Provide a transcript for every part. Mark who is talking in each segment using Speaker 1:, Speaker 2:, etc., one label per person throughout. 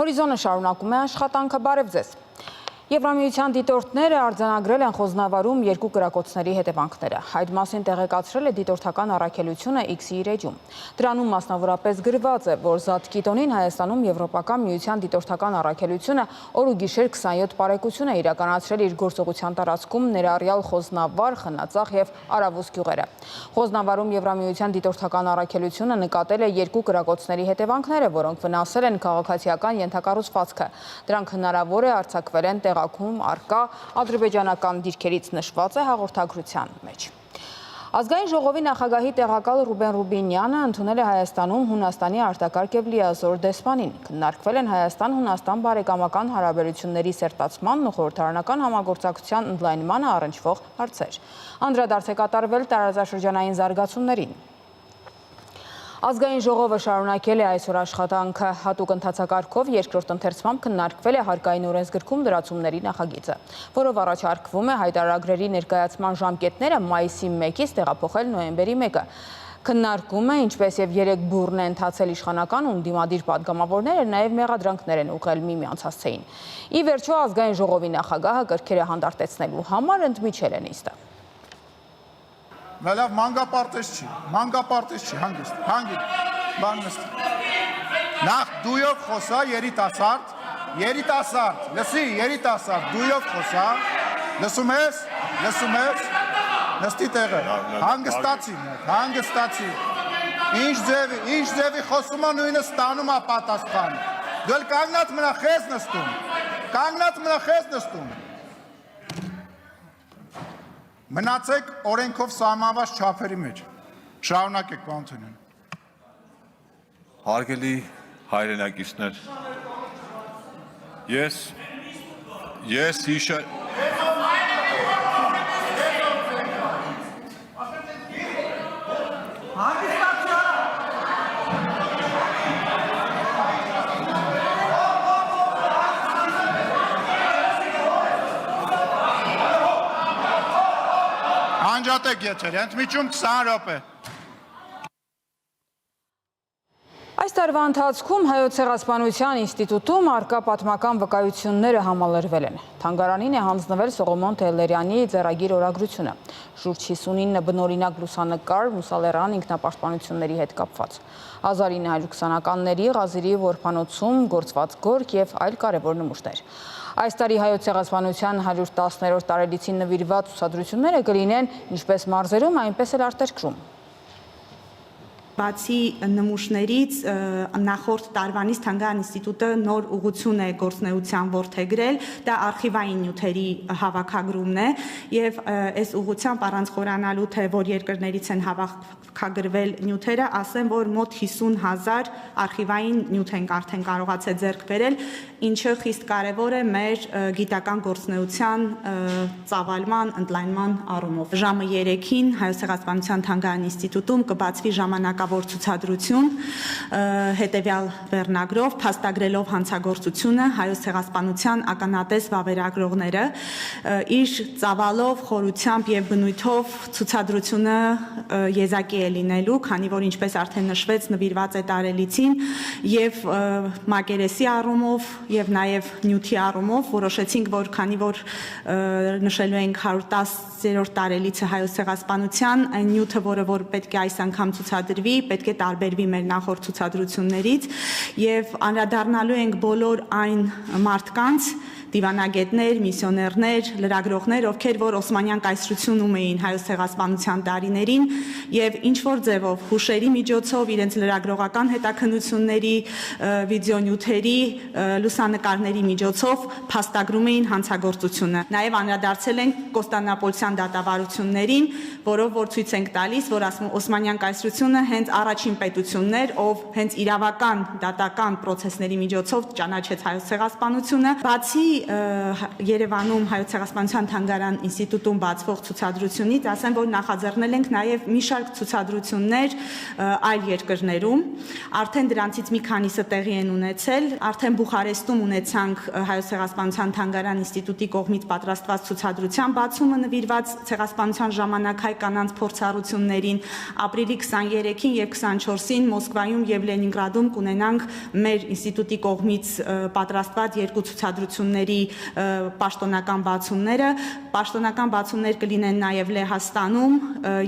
Speaker 1: Հորիզոնը շարունակում է աշխատանքը, բարև ձեզ։ Եվրամիության դիտորդները արձանագրել են Խոզնավարում երկու կրակոցների հետևանքները։ Այդ մասին տեղեկացրել է դիտորդական առաքելությունը X-ի իր էջում։ Դրանում մասնավորապես գրված է, որ Զատկիտոնին Հայաստանում Եվրոպական միության դիտորդական առաքելությունը օր ու գիշեր 27 պարեկություն է իրականացրել իր գործողության տարածքում, ներառյալ Խոզնավար, Խնածախ եւ Արավուս գյուղերը։ Խոզնավարում Եվրամիության դիտորդական առաքելությունը նկատել է երկու կրակոցների հետևանքները, որոնք վնասել են քաղաքացիական ենթակառուցվածքը։ Դրանք հնարավոր է արձակվել են տեղաքում արկա ադրբեջանական դիրքերից նշված է հաղորդագրության մեջ։ Ազգային ժողովի նախագահի տեղակալ Ռուբեն Ռուբինյանը ընդունել է Հայաստանում Հունաստանի արտակարգ եւ լիազոր դեսպանին։ Քննարկվել են Հայաստան-Հունաստան բարեկամական հարաբերությունների սերտացմանն ու խորհրդարանական համագործակցության ընդլայնմանը առնչվող հարցեր։ Անդրադարձ է կատարվել տարածաշրջանային զարգացումներին։ Ազգային ժողովը շարունակել է այսօր աշխատանքը հատուկ ընթացակարգով երկրորդ ընթերցմամբ քննարկվել է հարկային օրենսգրքում լրացումների նախագիծը, որով առաջարկվում է հայտարարագրերի ներկայացման ժամկետները մայիսի 1-ից տեղափոխել նոյեմբերի 1-ը։ Քննարկում է, ինչպես եւ 3 բուռն է ընթացել իշխանական ու դիմադիր падգամավորները, նաեւ մեղադրանքներ են ուղղել միմյանց հասցեին։ Ի վերջո ազգային ժողովի նախագահը կրքերը հանդարտեցնելու համար ընդմիջել է նիստը։
Speaker 2: Լավ, մանգապարտեզ չի, հանգիստ, բան նստի։ Նախ դույով խոսա, երիտասարդ, լսի, երիտասարդ, դույով խոսա, լսում ես, նստի տեղը, հանգստացի, ինչ ձևի խոսում է նույնը ստանում է պատասխան, դու էլ կանգնած մնա խես նստում, Մնացեք օրենքով սահմանված չափերի մեջ, շարունակեք պարոն Թոնյան։
Speaker 3: Հարգելի հայրենակիցներ, ես հիշա...
Speaker 2: Անջատեք եթեր, ընդմիջում 20 րոպե։
Speaker 1: Այս տարվա ընթացքում Հայոց ցեղասպանության ինստիտուտում առկա պատմական վկայությունները համալրվել են։ Թանգարանին է հանձնվել Սողոմոն Թեհլերյանի ձեռագիր օրագրությունը, շուրջ 59 բնօրինակ լուսանկար մուսալերան ինքնապաշտպանությունների հետ կապված։ 1920-ականների Ղազիրի որբանոցում գործված գորգ եւ այլ կարևոր նմուշներ։ Այս տարի Հայոց ցեղասպանության 110-րդ տարելիցին նվիրված ցուցադրությունները կլինեն ինչպես մարզերում, այնպես էլ արտերկրում։
Speaker 4: Բացի նմուշներից նախորդ տարվանից Թանգարան ինստիտուտը նոր ուղղություն է գործնեության որդեգրել, դա արխիվային նյութերի հավաքագրումն է եւ այս ուղղությամբ առանց խորանալու թե որ երկրներից են հավաքագրվել նյութերը, ասեմ որ մոտ 50,000 արխիվային նյութ ենք արդեն կարողացել ձեռք բերել, ինչը խիստ կարևոր է մեր գիտական գործնեության ծավալման, ընդլայնման առումով։ Ժամը 3-ին Հայոց ցեղասպանության Թանգարան ինստիտուտում կբացվի ժամանակավոր ցուցադրություն հետևյալ վերնագրով փաստագրելով հանցագործությունը Հայոց ցեղասպանության ականատես վավերագրողները իր ծավալով, խորությամբ եւ բնույթով ցուցադրությունը եզակի է լինելու, քանի որ ինչպես արդեն նշվեց նվիրված է տարելիցին եւ մակերեսի առումով եւ նաեւ նյութի առումով որոշեցինք որ քանի որ նշելու ենք 110-րդ տարելիցը Հայոց ցեղասպանության այն նյութը որ պետք է այս անգամ ցուցադրվի պետք է տարբերվի մեր նախորդ ցուցադրություններից եւ անդրադառնալու ենք բոլոր այն մարդկանց դիվանագետներ, միսիոներներ, լրագրողներ, ովքեր որ Օսմանյան կայսրությունում էին Հայոց ցեղասպանության տարիներին եւ ինչ որ ձևով հուշերի միջոցով իրենց լրագրողական հետաքննությունների, վիդեոնյութերի, լուսանկարների միջոցով փաստագրում էին հանցագործությունը։ Նաեւ անդրադարձել ենք Կոստանդնուպոլյան դատավարություններին, որով որ ցույց ենք տալիս, որ Օսմանյան կայսրությունը հենց առաջին պետությունն էր, ով հենց իրավական դատական process-ների միջոցով ճանաչեց Հայոց ցեղասպանությունը։ Բացի Երևանում Հայոց ցեղասպանության Թանգարան ինստիտուտում բացվող ցուցադրությունից ասեմ, որ նախաձեռնել ենք նաև մի շարք ցուցադրություններ այլ երկրներում, արդեն դրանցից մի քանիսը տեղի են ունեցել, արդեն Բուխարեստում ունեցանք Հայոց ցեղասպանության Թանգարան ինստիտուտի կողմից պատրաստված ցուցադրության բացումը նվիրված ցեղասպանության ժամանակ հայ կանանց փորձառություններին, ապրիլի 23-ին եւ 24-ին Մոսկվայում եւ Լենինգրադում կունենանք մեր ինստիտուտի կողմից պատրաստված երկու ցուցադրությունների պաշտոնական բացումները։ Պաշտոնական բացումներ կլինեն նաեւ Լեհաստանում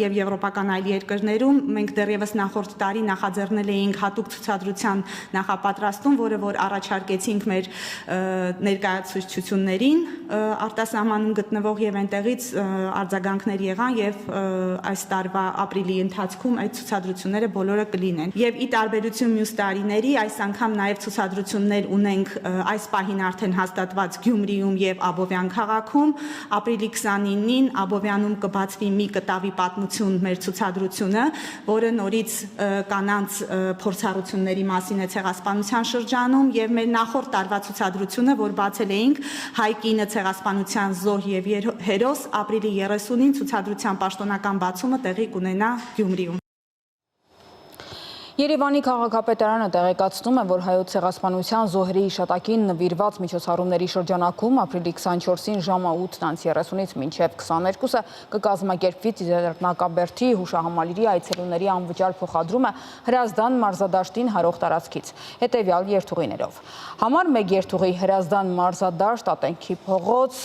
Speaker 4: եւ եվրոպական այլ երկրներում։ Մենք դեռևս նախորդ տարի նախաձեռնել էինք հատուկ ցուցադրության նախապատրաստում, որը որ առաջարկեցինք մեր ներկայացուցչություններին արտասահմանում գտնվող եւ այնտեղից արձագանքներ եղան եւ այս տարվա ապրիլի ընթացքում այդ ցուցադրությունները բոլորը կլինեն։ Եվ ի տարբերություն մյուս տարիների, այս անգամ նաեւ ցուցադրություններ ունենք այս պահին արդեն հաստատված Գյումրիում եւ Աբովյան քաղաքում։ Ապրիլի 29-ին Աբովյանում կբացվի մի կտավի պատմություն մեր ցուցադրությունը, որը նորից կանանց փորձառությունների մասին է ցեղասպանության շրջանում եւ մեր նախորդ տարվա ցուցադրությունը, որ բացել էինք հայ կինը ցեղասպանության զոհ եւ հերոս, ապրիլի 30-ին ցուցադրության պաշտոնական բացումը տեղի կունենա Գյումրիում։
Speaker 1: Երևանի քաղաքապետարանը տեղեկացնում է, որ հայոց ցեղասպանության զոհերի հիշատակին նվիրված միջոցառումների շրջանակում ապրիլի 24-ին ժամը 8:30-ից մինչև 22-ը կկազմակերպվի Ծիծեռնակաբերդի հուշահամալիրի այցելուների անվճար փոխադրումը Հրազդան մարզադաշտին հարող տարածքից, հետևյալ երթուղիներով։ Համար 1 երթուղի Հրազդան մարզադաշտ, Ատենքի փողոց,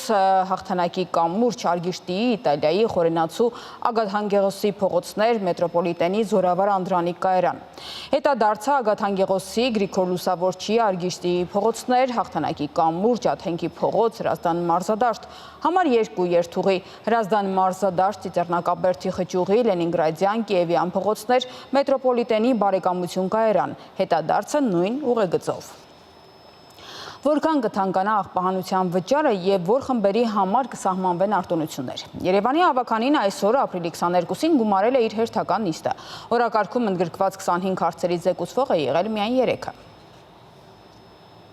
Speaker 1: Հաղթանակի կամուրջ, Արգիշտիի, Իտալիայի, Խորենացու, Ագաթհանգեղոսի փողոցներ, Մետրոպոլիտենի, Զորավար Անդրանիկ կայարան։ Հետադարձը Ագաթհանգեղոսի, Գրիգոր Լուսավորչի, Արգիշտիի փողոցներ, Հաղթանակի կամուրջ, Աթենքի փողոց, Հրազդան մարզադաշտ։ Համար 2 երթուղի Հրազդան մարզադաշտ, Ծիծեռնակաբերդի խճուղի, Լենինգրադյան, Կիևյան փողոցներ, Մետրոպոլիտենի բարեկամություն կայարան։ Հետադարձը նույն ուղեգծով։ Որքան կթանկանա աղբահանության վճարը եւ որ խմբերի համար կսահմանվեն արտոնություններ։ Երևանի ավականին այսօր ապրիլի 22-ին գումարել է իր հերթական նիստը։ Օրակարգում ընդգրկված 25 հարցերից զեկուցվող է եղել միայն 3-ը։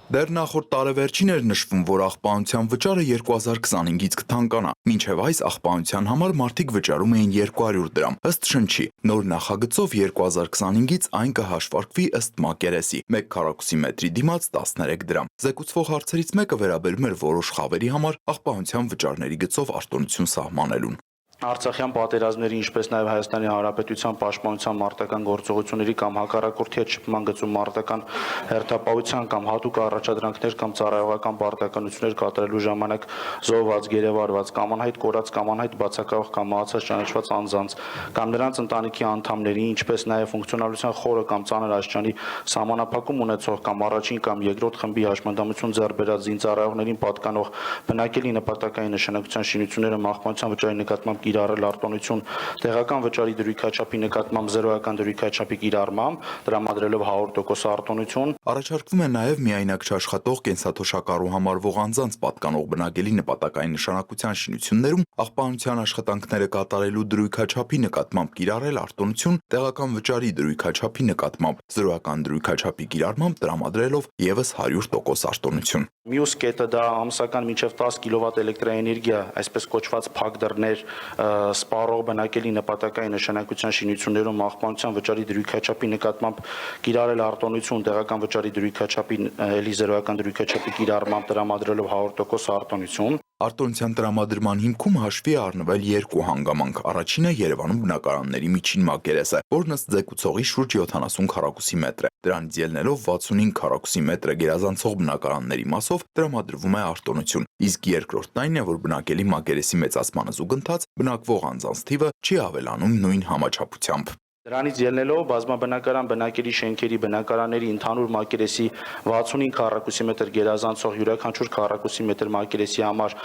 Speaker 5: Դեռ նախորդ տարեվերջին էր նշվում, որ աղբահանության վճարը 2025-ից կթանկանա։ Մինչև այս աղբահանության համար մարդիկ վճարում էին 200 դրամ։ Ըստ շնչի, նոր նախագծով 2025-ից այն կհաշվարկվի ըստ մակերեսի՝ 1 քառակուսի մետրի դիմաց 13 դրամ։ Զեկուցվող հարցերից մեկը վերաբերում էր որոշ խավերի համար աղբահանության վճարների գծով արտոնություն սահմանելուն։
Speaker 6: Արցախյան պատերազմների, ինչպես նաև Հայաստանի Հանրապետության պաշտպանության մարտական գործողությունների կամ հակառակորդի հետ շփման գծում մարտական հերթապահության կամ հատուկ առաջադրանքներ կամ ծառայողական պարտականություններ կատարելու ժամանակ զոհված, գերեվարված, կամ անհայտ կորած, կամ անհայտ բացակայող կամ մահացած ճանաչված անձանց կամ նրանց ընտանիքի անդամների, ինչպես նաև ֆունկցիոնալության խորը կամ ծանր աստիճանի սահմանափակում ունեցող կամ առաջին կամ երկրորդ խմբի հաշմանդամություն ձեռք բերած զինծառայողներին պատկանող բնակելի նպատակային նշանակության շինությունները մահվանության վճարի նկատմամբ կիրառել արտոնություն տեղական վճարի դրույքաչափի նկատմամբ 0% դրույքաչափի կիրառմամբ տրամադրելով 100% արտոնություն։
Speaker 5: Առաջարկվում է նաև միայնակ չաշխատող կենսաթոշակառու համարվող անձանց պատկանող բնակելի նպատակային նշանակության շինություններում աղբահանության աշխատանքները կատարելու դրույքաչափի նկատմամբ կիրառել արտոնություն տեղական վճարի դրույքաչափի նկատմամբ 0% դրույքաչափի կիրառմամբ տրամադրելով եւս 100% արտոնություն։
Speaker 6: Մյուս կետը դա ամսական մինչև 10 կիլովատ էլեկտրաէներգիա, այսպես կոչված փակ դռներ սպառող բնակելի նպատակային նշանակության շինություններում աղբանության վճարի դրույքաչափի նկատմամբ կիրառել արտոնություն տեղական վճարի դրույքաչափի էլի 0% դրույքաչափի կիրառմամբ տրամադրելով 100% արտոնություն։
Speaker 5: Արտոնության տրամադրման հիմքում հաշվի է առնվել 2 հանգամանք։ Առաջինը Երևանում բնակարանների միջին մակերեսը, որն ըստ զեկուցողի շուրջ 70 քառակուսի մետր է։ Դրանից ելնելով 65 քառակուսի մետրը գերազանցող բնակարանների մասով տրամադրվում է արտոնություն։ Իսկ երկրորդն այն է, որ բնակելի մակերեսի մեծացմանը զուգընթաց բնակվող անձանց թիվը չի ավելանում նույն համաչափությամբ։
Speaker 6: Դրանից ելնելով բազմաբնակարան բնակելի շենքերի բնակարանների ընդհանուր մակերեսի 65 քառակուսի մետր գերազանցող յուրաքանչյուր քառակուսի մետր մակերեսի համար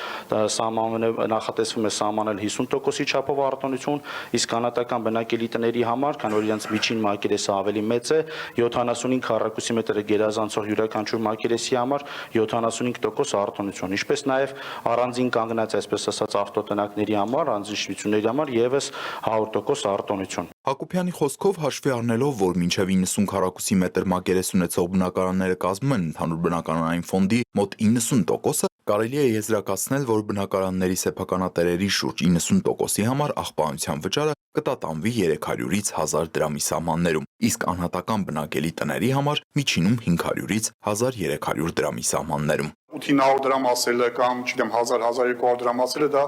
Speaker 6: նախատեսվում է սահմանել 50%-ի չափով արտոնություն, իսկ կանատական բնակելի տների համար, քանի որ իրենց միջին մակերեսը ավելի մեծ է, 75 քառակուսի մետր գերազանցող յուրաքանչյուր մակերեսի համար 75% արտոնություն, ինչպես նաև առանձին կանգնած, այսպես ասած, ավտոտնակների համար, առանձին շինությունների համար եւս 100% արտոնություն։
Speaker 5: Հակոբյանի խոսքով հաշվի առնելով, որ մինչև 90 քառակուսի մետր մակերես ունեցող բնակարանները կազմում են ընդհանուր բնակարանային ֆոնդի մոտ 90%-ը, կարելի է եզրակացնել, որ բնակարանների սեփականատերերի շուրջ 90%-ի համար աղբահանության վճարը կտատանվի 300-ից 1000 դրամի սահմաններում, իսկ անհատական բնակելի տների համար միջինում 500-ից 1300 դրամի սահմաններում։
Speaker 7: 800 դրամ ասելը կամ չգիտեմ 1000-1200 դրամ ասելը դա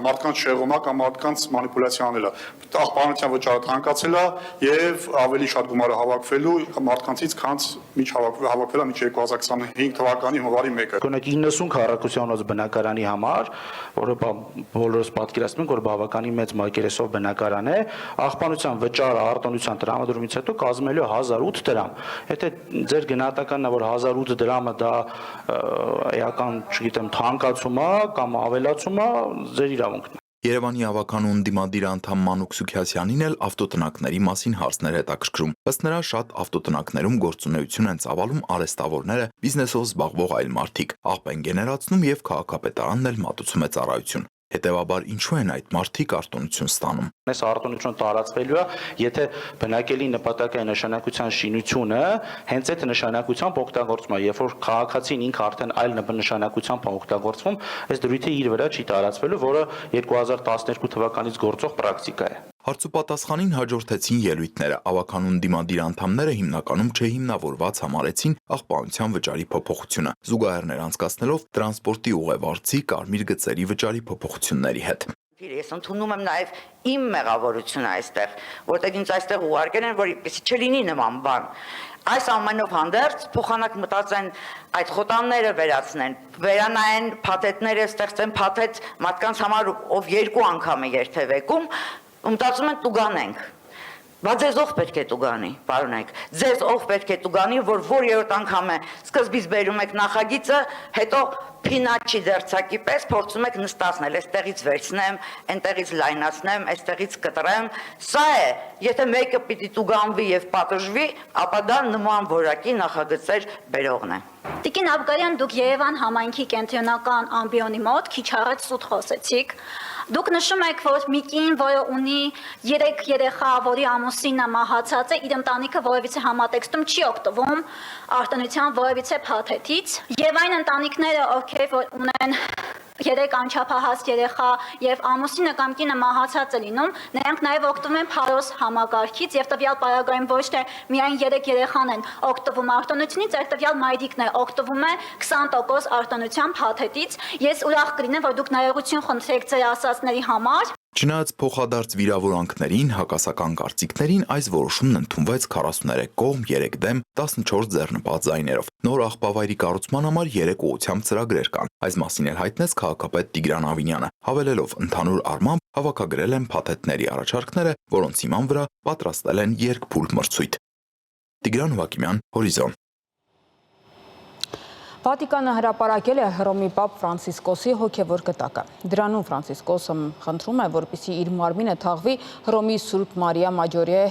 Speaker 7: մարդկանց շեղում է կամ մարդկանց մանիպուլյացիա անելը։ Աղբանության վճարը թանկացել է եւ ավելի շատ գումարը հավաքվելու մարդկանցից քանց հավաքվել է մինչ 2025 թվականի հունվարի 1-ը։
Speaker 6: Կոնեք 90 քառակուսիոնոց բնակարանի համար, որը բոլորս պատկերացնում ենք, որ բավականին մեծ մակերեսով բնակարան է, աղբանության վճարը արտոնության տրամադրումից հետո կազմելու 1008 դրամ։ Եթե ձեր գնահատականն է, որ 1008 դրամը դա էական, չգիտեմ, թանկացում է կամ ավելացում է, ձեր իրավունքն է։
Speaker 5: Երևանի ավականու ընդդիմադիր անդամ Մանուկ Սուքիասյանին էլ ավտոտնակների մասին հարցներ հետաքրքրում։ Ըստ նրա շատ ավտոտնակներում գործունեություն են ծավալում արհեստավորները, բիզնեսով զբաղվող այլ մարդիկ, աղբ են գեներացնում եւ քաղաքապետարանն էլ մատուցում է ծառայություն։ Հետևաբար ինչու են այդ մարդիկ արտոնություն ստանում։
Speaker 6: Այս արտոնությունը տարածվելու է, եթե բնակելի նպատակային նշանակության շինությունը հենց այդ նշանակությամբ օգտագործվում է, երբ որ քաղաքացին ինքը արդեն այլ նշանակությամբ է օգտագործվում, այս դրույթը իր վրա չի տարածվելու, որը 2012 թվականից գործող պրակտիկա է։
Speaker 5: Հարցուպատասխանին հաջորդեցին ելույթները, ավականուն դիմադիր անդամները հիմնականում չհիմնավորված համարեցին աղբանության վճարի փոփոխությունը, զուգահեռներ անցկացնելով տրանսպորտի ուղևորձի կարմիր գծերի վճարի փոփոխությունների հետ։
Speaker 8: Ես ընդունում եմ նաև իմ մեղավորությունը այստեղ, որտեղ ինձ այստեղ ուղարկել են, որ իպիսի չլինի նման բան։ Այս ամենով հանդերձ փոխանակ մտածեն այդ խոտանները վերացնեն, վերանայեն փաթեթները, ստեղծեն փաթեթ մարդկանց համար, ով 2 անգամ է երթևեկում, մտածում են տուգանենք։ Բայց ձեզ ով պետք է տուգանի, պարոնայք, ձեզ ով պետք է տուգանի, որ երրորդ անգամ է սկզբից բերում եք նախագիծը, հետո փինաչի դերձակի պես փորձում եք նստացնել, այստեղից վերցնեմ, այնտեղից լայնացնեմ, այստեղից կտրեմ, սա է, եթե մեկը պիտի տուգանվի եւ պատժվի, ապա դա նման որակի նախագծեր բերողն է։
Speaker 9: Տիկին Աբգարյան, դուք Երևան համայնքի կենտրոնական ամբիոնի մոտ քիչ առաջ սուտ խոսեցիք։ Դուք նշում եք, որ մի կին, որը ունի 3 երեխա, որի ամուսինը մահացած է, իր ընտանիքը որևիցե համատեքստում չի օգտվում արտոնության որևիցե փաթեթից, եւ այն ընտանիքները, ովքեր ունեն 3 անչափահաս երեխա եւ ամուսինը կամ կինը մահացած է լինում, նրանք նաեւ օգտվում են փարոս համակարգից եւ տվյալ պարագայում ոչ թե միայն 3 երեխան են օգտվում արտոնությունից, այլ տվյալ մայրիկն է օգտվում է 20% արտոնության փաթեթից։ Ես ուրախ կլինեմ, որ դուք ներողություն խնդրեք ձեր ասածների համար։
Speaker 5: Չնայած փոխադարձ վիրավորանքներին, հակասական կարծիքներին, այս որոշումն ընդունվեց 43 կողմ, 3 դեմ, 14 ձեռնպատ ձայներով։ Նոր աղբավայրի կառուցման համար 3 ուղղությամբ ծրագրեր կան։ Այս մասին էլ հայտնեց քաղաքապետ Տիգրան Ավինյանը, հավելելով ընդհանուր առմամբ հավաքագրել են փաթեթների առաջարկները, որոնց հիման վրա պատրաստել են երկփուլ մրցույթ։ Տիգրան Հովակիմյան, Հորիզոն։
Speaker 1: Վատիկանը հրապարակել է Հռոմի պապ Ֆրանցիսկոսի հոգևոր կտակը։ Դրանում Ֆրանցիսկոսը խնդրում է, որպեսզի իր մարմինը թաղվի Հռոմի Սուրբ Մարիա Մաջորիե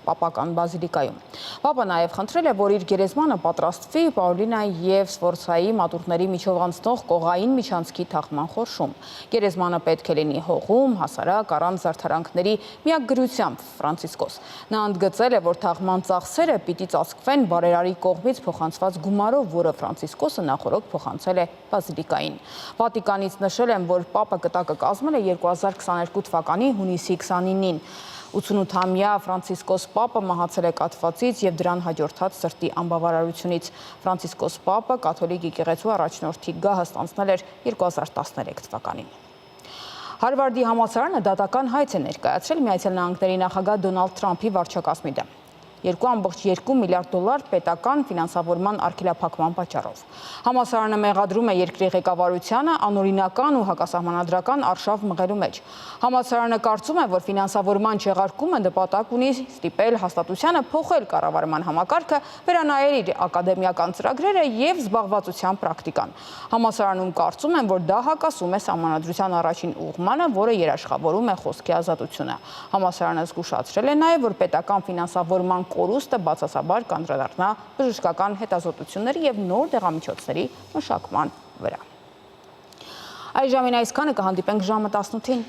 Speaker 1: պապական բազիլիկայում։ Պապը նաև խնդրել է, որ իր գերեզմանը պատրաստվի Պաուլինայի եւ Սֆորցայի մատուռների միջով անցնող կողային միջանցքի թաղման խորշում։ Գերեզմանը պետք է լինի հողում, հասարակ, առանց զարդարանքների միակ գրությամբ Ֆրանցիսկոս։ Նա ընդգծել է, որ թաղման ծախսերը պիտի ծածկվեն բարերարի կողմից փոխանցված գումարով, որը Ֆրանցիսկոսը նախորդ փոխանցել է բազիլիկային։ Վատիկանից նշել են, որ պապը կտակը կազմել է 2022 թվականի հունիսի 29-ին։ 88-ամյա Ֆրանցիսկոս պապը մահացել է կաթվածից եւ դրան հաջորդած սրտի անբավարարությունից։ Ֆրանցիսկոս պապը կաթոլիկ եկեղեցու առաջնորդի գահը ստանձնել էր 2013 թվականին։ Հարվարդի համալսարանը դատական հայց է ներկայացրել Միացյալ Նահանգների նախագահ Դոնալդ Թրամփի վարչակազմի դեմ։ $2.2 միլիարդ պետական ֆինանսավորման արգելափակման պատճառով։ Համալսարանը մեղադրում է երկրի ղեկավարությանը անօրինական ու հակասահմանադրական արշավ մղելու մեջ։ Համալսարանը կարծում է, որ ֆինանսավորման չեղարկումը նպատակ ունի ստիպել հաստատությանը փոխել կառավարման համակարգը, վերանայել իր ակադեմիական ծրագրերը եւ զբաղվածության պրակտիկան։ Համալսարանում կարծում են, որ դա հակասում է սահմանադրության առաջին ուղղմանը, որը երաշխավորում է խոսքի ազատությունը։ Համալսարանը զգուշացրել է նաեւ, որ պետական ֆինանսավորման կորուստը բացասաբար կանդրադառնա բժշկական հետազոտությունների եւ նոր դեղամիջոցների մշակման վրա։ Այս ժամին այսքանը, կհանդիպենք ժամը 18-ին։